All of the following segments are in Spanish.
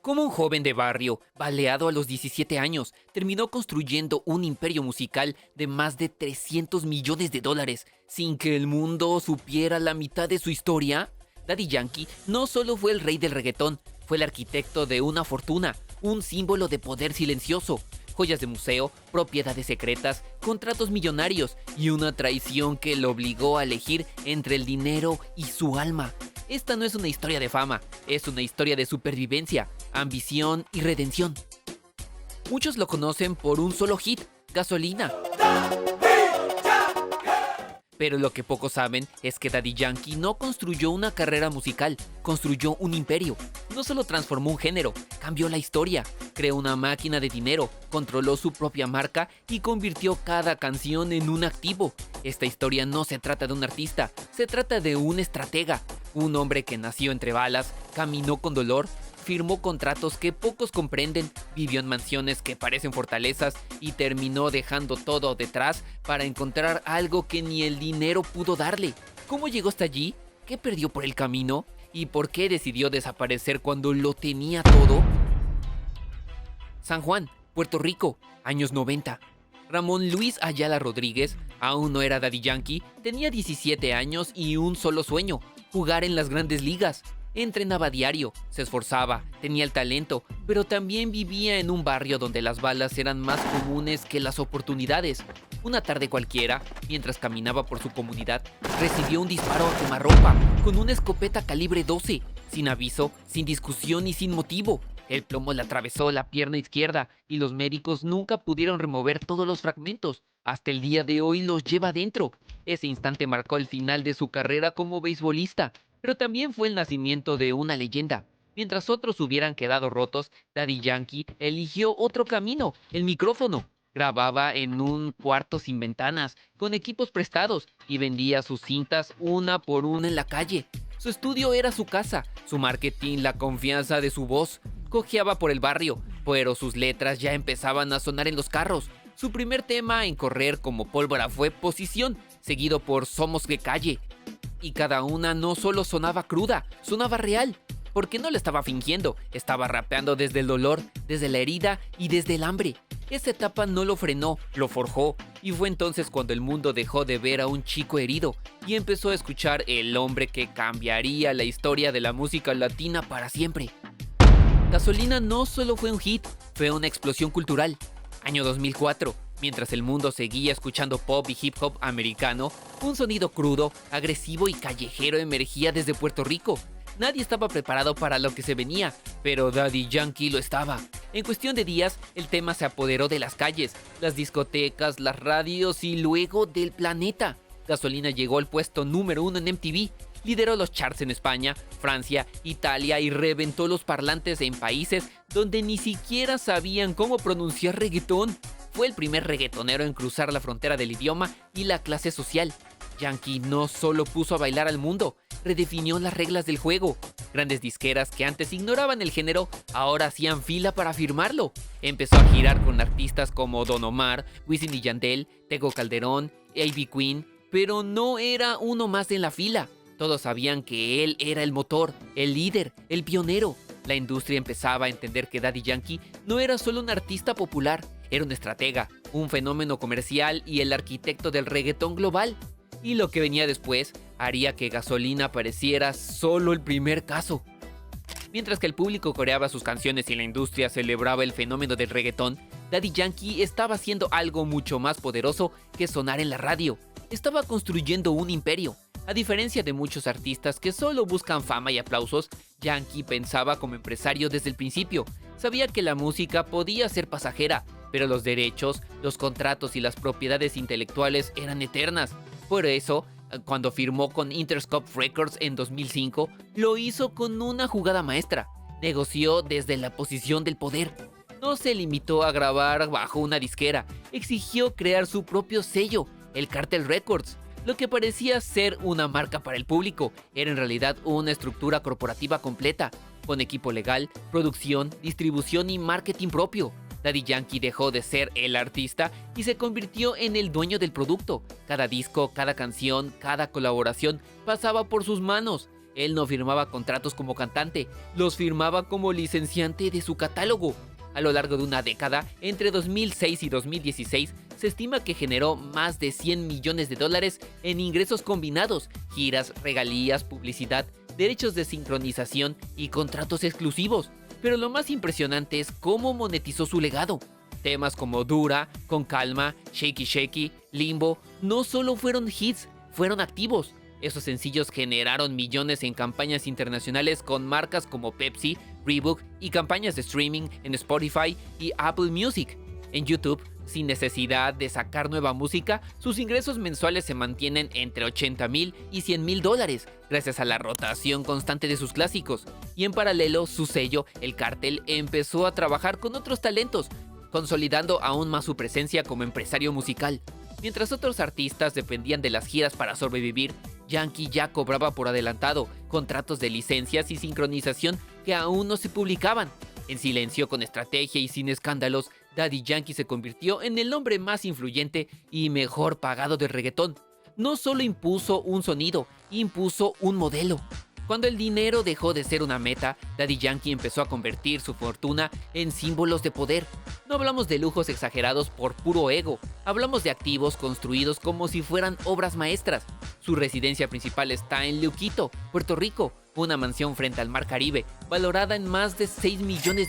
Como un joven de barrio, baleado a los 17 años, terminó construyendo un imperio musical de más de 300 millones de dólares, sin que el mundo supiera la mitad de su historia. Daddy Yankee no solo fue el rey del reggaetón, fue el arquitecto de una fortuna, un símbolo de poder silencioso, joyas de museo, propiedades secretas, contratos millonarios y una traición que lo obligó a elegir entre el dinero y su alma. Esta no es una historia de fama, es una historia de supervivencia, ambición y redención. Muchos lo conocen por un solo hit, Gasolina. Pero lo que pocos saben es que Daddy Yankee no construyó una carrera musical, construyó un imperio. No solo transformó un género, cambió la historia, creó una máquina de dinero, controló su propia marca y convirtió cada canción en un activo. Esta historia no se trata de un artista, se trata de un estratega, un hombre que nació entre balas, caminó con dolor, firmó contratos que pocos comprenden, vivió en mansiones que parecen fortalezas y terminó dejando todo detrás para encontrar algo que ni el dinero pudo darle. ¿Cómo llegó hasta allí? ¿Qué perdió por el camino? ¿Y por qué decidió desaparecer cuando lo tenía todo? San Juan, Puerto Rico, años 90. Ramón Luis Ayala Rodríguez aún no era Daddy Yankee, tenía 17 años y un solo sueño: jugar en las grandes ligas. Entrenaba diario, se esforzaba, tenía el talento, pero también vivía en un barrio donde las balas eran más comunes que las oportunidades. Una tarde cualquiera, mientras caminaba por su comunidad, recibió un disparo a quemarropa con una escopeta calibre 12, sin aviso, sin discusión y sin motivo. El plomo le atravesó la pierna izquierda y los médicos nunca pudieron remover todos los fragmentos. Hasta el día de hoy los lleva dentro. Ese instante marcó el final de su carrera como beisbolista, pero también fue el nacimiento de una leyenda. Mientras otros hubieran quedado rotos, Daddy Yankee eligió otro camino: el micrófono. Grababa en un cuarto sin ventanas, con equipos prestados, y vendía sus cintas una por una en la calle. Su estudio era su casa, su marketing la confianza de su voz. Cojeaba por el barrio, pero sus letras ya empezaban a sonar en los carros. Su primer tema en correr como pólvora fue Posición, seguido por Somos de Calle. Y cada una no solo sonaba cruda, sonaba real, porque no lo estaba fingiendo, estaba rapeando desde el dolor, desde la herida y desde el hambre. Esa etapa no lo frenó, lo forjó, y fue entonces cuando el mundo dejó de ver a un chico herido y empezó a escuchar el hombre que cambiaría la historia de la música latina para siempre. Gasolina no solo fue un hit, fue una explosión cultural. Año 2004. Mientras el mundo seguía escuchando pop y hip hop americano, un sonido crudo, agresivo y callejero emergía desde Puerto Rico. Nadie estaba preparado para lo que se venía, pero Daddy Yankee lo estaba. En cuestión de días, el tema se apoderó de las calles, las discotecas, las radios y luego del planeta. Gasolina llegó al puesto número 1 en MTV, lideró los charts en España, Francia, Italia y reventó los parlantes en países donde ni siquiera sabían cómo pronunciar reggaetón. Fue el primer reggaetonero en cruzar la frontera del idioma y la clase social. Yankee no solo puso a bailar al mundo, redefinió las reglas del juego. Grandes disqueras que antes ignoraban el género, ahora hacían fila para firmarlo. Empezó a girar con artistas como Don Omar, Wisin y Yandel, Tego Calderón, Ivy Queen, pero no era uno más en la fila. Todos sabían que él era el motor, el líder, el pionero. La industria empezaba a entender que Daddy Yankee no era solo un artista popular, era un estratega, un fenómeno comercial y el arquitecto del reggaetón global. Y lo que venía después haría que Gasolina pareciera solo el primer caso. Mientras que el público coreaba sus canciones y la industria celebraba el fenómeno del reggaetón, Daddy Yankee estaba haciendo algo mucho más poderoso que sonar en la radio. Estaba construyendo un imperio. A diferencia de muchos artistas que solo buscan fama y aplausos, Yankee pensaba como empresario desde el principio. Sabía que la música podía ser pasajera, pero los derechos, los contratos y las propiedades intelectuales eran eternas. Por eso, cuando firmó con Interscope Records en 2005, lo hizo con una jugada maestra. Negoció desde la posición del poder. No se limitó a grabar bajo una disquera, exigió crear su propio sello, el Cartel Records. Lo que parecía ser una marca para el público era en realidad una estructura corporativa completa, con equipo legal, producción, distribución y marketing propio. Daddy Yankee dejó de ser el artista y se convirtió en el dueño del producto. Cada disco, cada canción, cada colaboración pasaba por sus manos. Él no firmaba contratos como cantante, los firmaba como licenciante de su catálogo. A lo largo de una década, entre 2006 y 2016, se estima que generó más de 100 millones de dólares en ingresos combinados, giras, regalías, publicidad, derechos de sincronización y contratos exclusivos. Pero lo más impresionante es cómo monetizó su legado. Temas como Dura, Con Calma, Shaky Shaky, Limbo, no solo fueron hits, fueron activos. Esos sencillos generaron millones en campañas internacionales con marcas como Pepsi, Reebok y campañas de streaming en Spotify y Apple Music. En YouTube, sin necesidad de sacar nueva música, sus ingresos mensuales se mantienen entre $80,000 y $100,000 gracias a la rotación constante de sus clásicos. Y en paralelo, su sello, El Cartel, empezó a trabajar con otros talentos, consolidando aún más su presencia como empresario musical. Mientras otros artistas dependían de las giras para sobrevivir, Yankee ya cobraba por adelantado contratos de licencias y sincronización que aún no se publicaban. En silencio, con estrategia y sin escándalos, Daddy Yankee se convirtió en el hombre más influyente y mejor pagado del reggaetón. No solo impuso un sonido, impuso un modelo. Cuando el dinero dejó de ser una meta, Daddy Yankee empezó a convertir su fortuna en símbolos de poder. No hablamos de lujos exagerados por puro ego, hablamos de activos construidos como si fueran obras maestras. Su residencia principal está en Luquito, Puerto Rico, una mansión frente al Mar Caribe, valorada en más de $6 millones.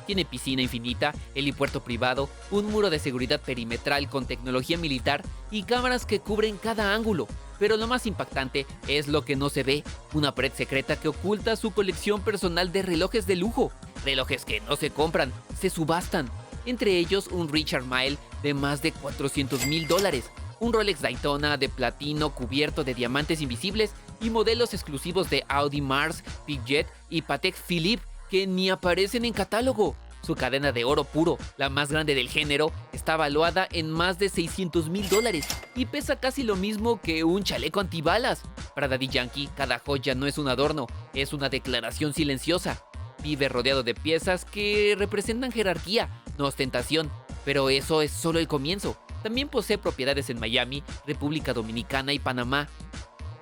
Tiene piscina infinita, helipuerto privado, un muro de seguridad perimetral con tecnología militar y cámaras que cubren cada ángulo. Pero lo más impactante es lo que no se ve, una pared secreta que oculta su colección personal de relojes de lujo. Relojes que no se compran, se subastan. Entre ellos un Richard Mille de más de $400,000, un Rolex Daytona de platino cubierto de diamantes invisibles y modelos exclusivos de Audi Mars, Piaget y Patek Philippe que ni aparecen en catálogo. Su cadena de oro puro, la más grande del género, está valuada en más de $600,000 y pesa casi lo mismo que un chaleco antibalas. Para Daddy Yankee, cada joya no es un adorno, es una declaración silenciosa. Vive rodeado de piezas que representan jerarquía, no ostentación, pero eso es solo el comienzo. También posee propiedades en Miami, República Dominicana y Panamá,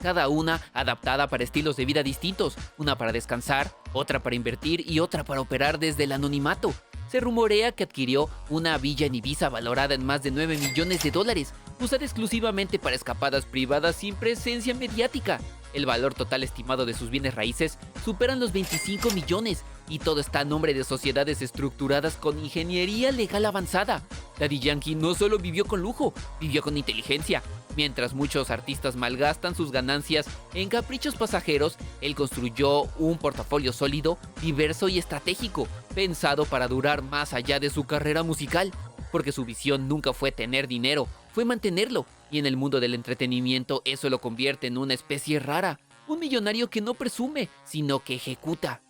cada una adaptada para estilos de vida distintos, una para descansar, otra para invertir y otra para operar desde el anonimato. Se rumorea que adquirió una villa en Ibiza valorada en más de $9 millones, usada exclusivamente para escapadas privadas sin presencia mediática. El valor total estimado de sus bienes raíces superan los 25 millones y todo está a nombre de sociedades estructuradas con ingeniería legal avanzada. Daddy Yankee no solo vivió con lujo, vivió con inteligencia. Mientras muchos artistas malgastan sus ganancias en caprichos pasajeros, él construyó un portafolio sólido, diverso y estratégico, pensado para durar más allá de su carrera musical. Porque su visión nunca fue tener dinero, fue mantenerlo, y en el mundo del entretenimiento eso lo convierte en una especie rara, un millonario que no presume, sino que ejecuta.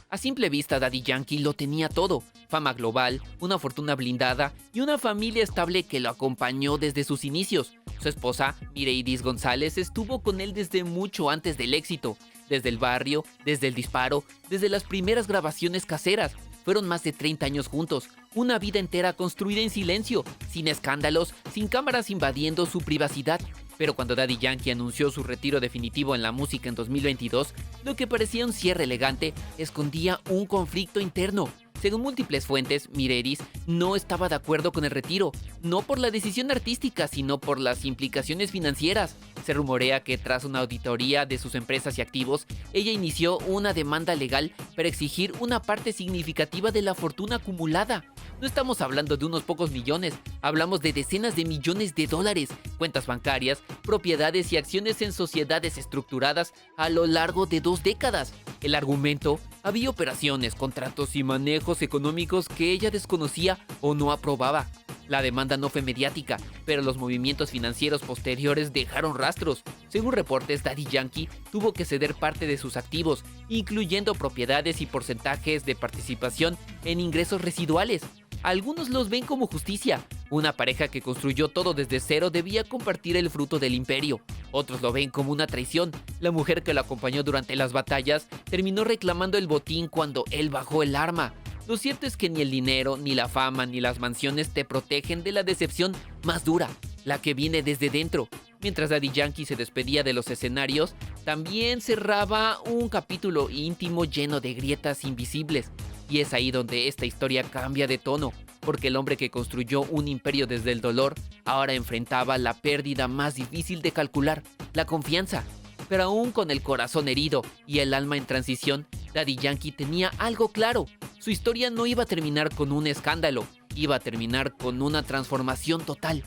A simple vista, Daddy Yankee lo tenía todo: fama global, una fortuna blindada y una familia estable que lo acompañó desde sus inicios. Su esposa, Mireidis González, estuvo con él desde mucho antes del éxito, desde el barrio, desde el disparo, desde las primeras grabaciones caseras. Fueron más de 30 años juntos, una vida entera construida en silencio, sin escándalos, sin cámaras invadiendo su privacidad. Pero cuando Daddy Yankee anunció su retiro definitivo en la música en 2022, lo que parecía un cierre elegante escondía un conflicto interno. Según múltiples fuentes, Mireidis no estaba de acuerdo con el retiro, no por la decisión artística, sino por las implicaciones financieras. Se rumorea que tras una auditoría de sus empresas y activos, ella inició una demanda legal para exigir una parte significativa de la fortuna acumulada. No estamos hablando de unos pocos millones, hablamos de decenas de millones de dólares, cuentas bancarias, propiedades y acciones en sociedades estructuradas a lo largo de 2 décadas. El argumento: había operaciones, contratos y manejos económicos que ella desconocía o no aprobaba. La demanda no fue mediática, pero los movimientos financieros posteriores dejaron rastros. Según reportes, Daddy Yankee tuvo que ceder parte de sus activos, incluyendo propiedades y porcentajes de participación en ingresos residuales. Algunos los ven como justicia. Una pareja que construyó todo desde cero debía compartir el fruto del imperio. Otros lo ven como una traición. La mujer que lo acompañó durante las batallas terminó reclamando el botín cuando él bajó el arma. Lo cierto es que ni el dinero, ni la fama, ni las mansiones te protegen de la decepción más dura, la que viene desde dentro. Mientras Daddy Yankee se despedía de los escenarios, también cerraba un capítulo íntimo lleno de grietas invisibles. Y es ahí donde esta historia cambia de tono, porque el hombre que construyó un imperio desde el dolor ahora enfrentaba la pérdida más difícil de calcular, la confianza. Pero aún con el corazón herido y el alma en transición, Daddy Yankee tenía algo claro. Su historia no iba a terminar con un escándalo, iba a terminar con una transformación total.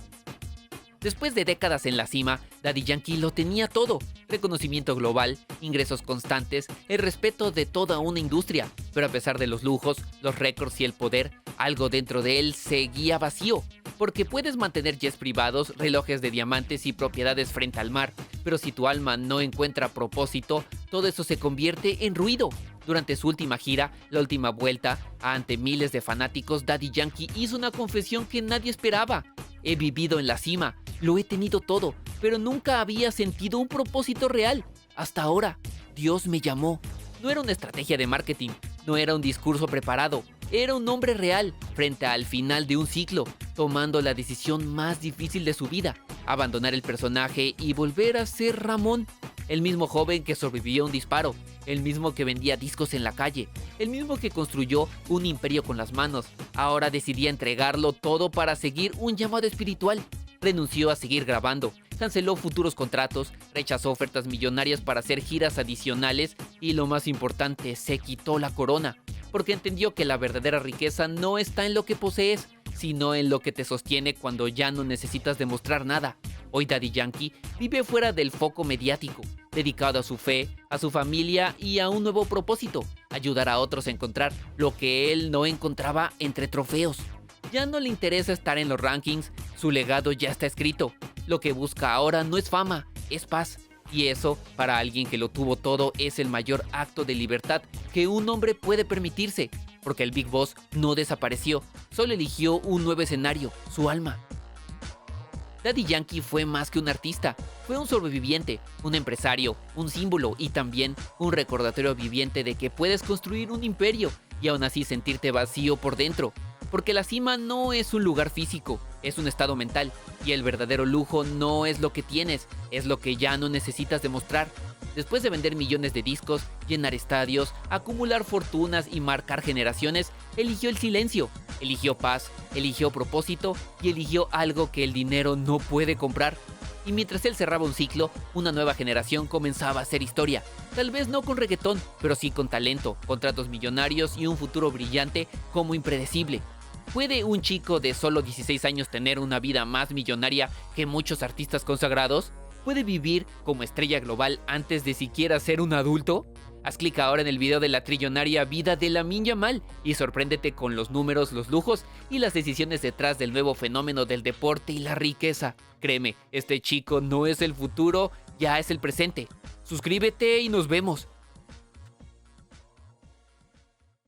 Después de décadas en la cima, Daddy Yankee lo tenía todo: reconocimiento global, ingresos constantes, el respeto de toda una industria. Pero a pesar de los lujos, los récords y el poder, algo dentro de él seguía vacío. Porque puedes mantener jets privados, relojes de diamantes y propiedades frente al mar, pero si tu alma no encuentra propósito, todo eso se convierte en ruido. Durante su última gira, La Última Vuelta, ante miles de fanáticos, Daddy Yankee hizo una confesión que nadie esperaba: he vivido en la cima, lo he tenido todo, pero nunca había sentido un propósito real. Hasta ahora, Dios me llamó. No era una estrategia de marketing, no era un discurso preparado, era un hombre real frente al final de un ciclo, tomando la decisión más difícil de su vida: abandonar el personaje y volver a ser Ramón. El mismo joven que sobrevivió a un disparo, el mismo que vendía discos en la calle, el mismo que construyó un imperio con las manos, ahora decidía entregarlo todo para seguir un llamado espiritual. Renunció a seguir grabando, canceló futuros contratos, rechazó ofertas millonarias para hacer giras adicionales y, lo más importante, se quitó la corona, porque entendió que la verdadera riqueza no está en lo que posees, sino en lo que te sostiene cuando ya no necesitas demostrar nada. Hoy Daddy Yankee vive fuera del foco mediático, dedicado a su fe, a su familia y a un nuevo propósito: ayudar a otros a encontrar lo que él no encontraba entre trofeos. Ya no le interesa estar en los rankings, su legado ya está escrito. Lo que busca ahora no es fama, es paz. Y eso, para alguien que lo tuvo todo, es el mayor acto de libertad que un hombre puede permitirse. Porque el Big Boss no desapareció, solo eligió un nuevo escenario: su alma. Daddy Yankee fue más que un artista, fue un sobreviviente, un empresario, un símbolo y también un recordatorio viviente de que puedes construir un imperio y aún así sentirte vacío por dentro. Porque la cima no es un lugar físico, es un estado mental, y el verdadero lujo no es lo que tienes, es lo que ya no necesitas demostrar. Después de vender millones de discos, llenar estadios, acumular fortunas y marcar generaciones, eligió el silencio, eligió paz, eligió propósito y eligió algo que el dinero no puede comprar. Y mientras él cerraba un ciclo, una nueva generación comenzaba a hacer historia. Tal vez no con reggaetón, pero sí con talento, contratos millonarios y un futuro brillante como impredecible. ¿Puede un chico de solo 16 años tener una vida más millonaria que muchos artistas consagrados? ¿Puede vivir como estrella global antes de siquiera ser un adulto? Haz clic ahora en el video de la trillonaria vida de Lamine Yamal y sorpréndete con los números, los lujos y las decisiones detrás del nuevo fenómeno del deporte y la riqueza. Créeme, este chico no es el futuro, ya es el presente. Suscríbete y nos vemos.